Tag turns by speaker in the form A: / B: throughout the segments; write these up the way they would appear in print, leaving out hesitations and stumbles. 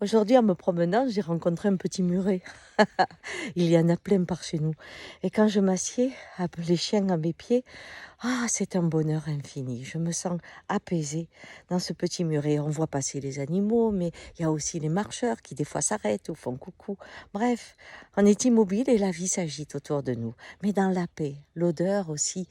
A: Aujourd'hui, en me promenant, j'ai rencontré un petit muret. Il y en a plein par chez nous. Et quand je m'assieds, les chiens à mes pieds, c'est un bonheur infini. Je me sens apaisée dans ce petit muret. On voit passer les animaux, mais il y a aussi les marcheurs qui des fois s'arrêtent ou font coucou. Bref, on est immobile et la vie s'agite autour de nous. Mais dans la paix, l'odeur aussi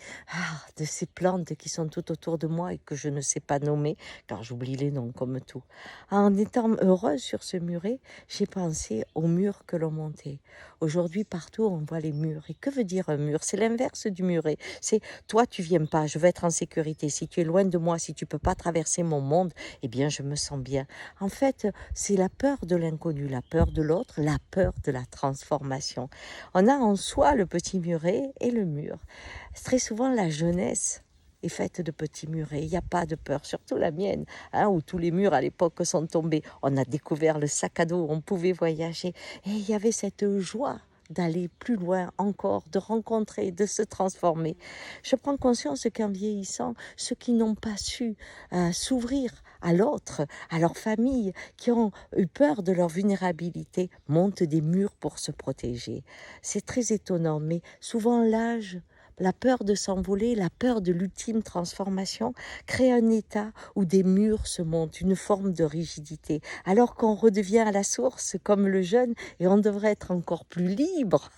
A: de ces plantes qui sont tout autour de moi et que je ne sais pas nommer, car j'oublie les noms comme tout. En étant heureuse sur ce muret, j'ai pensé aux murs que l'on montait. Aujourd'hui, partout, on voit les murs. Et que veut dire un mur? C'est l'inverse du muret. C'est toi, tu viens pas, je veux être en sécurité. Si tu es loin de moi, si tu peux pas traverser mon monde, eh bien, je me sens bien. En fait, c'est la peur de l'inconnu, la peur de l'autre, la peur de la transformation. On a en soi le petit muret et le mur. Très souvent, la jeunesse est faite de petits murets. Il n'y a pas de peur, surtout la mienne, où tous les murs à l'époque sont tombés. On a découvert le sac à dos, on pouvait voyager. Et il y avait cette joie d'aller plus loin encore, de rencontrer, de se transformer. Je prends conscience qu'en vieillissant, ceux qui n'ont pas su s'ouvrir à l'autre, à leur famille, qui ont eu peur de leur vulnérabilité, montent des murs pour se protéger. C'est très étonnant, mais souvent l'âge, la peur de s'envoler, la peur de l'ultime transformation crée un état où des murs se montent, une forme de rigidité, alors qu'on redevient à la source comme le jeune et on devrait être encore plus libre,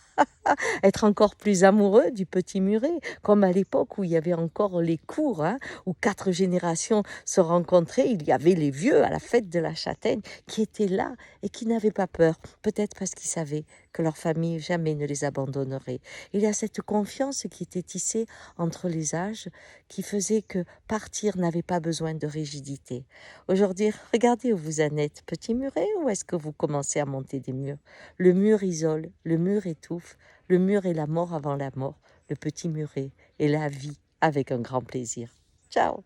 A: être encore plus amoureux du petit muret, comme à l'époque où il y avait encore les cours, où 4 générations se rencontraient. Il y avait les vieux à la fête de la châtaigne qui étaient là et qui n'avaient pas peur, peut-être parce qu'ils savaient que leur famille jamais ne les abandonnerait. Il y a cette confiance qui était tissée entre les âges qui faisait que partir n'avait pas besoin de rigidité. Aujourd'hui, regardez où vous en êtes, petit muret, ou est-ce que vous commencez à monter des murs? Le mur isole, le mur étouffe, le mur est la mort avant la mort, le petit muret est la vie avec un grand plaisir. Ciao!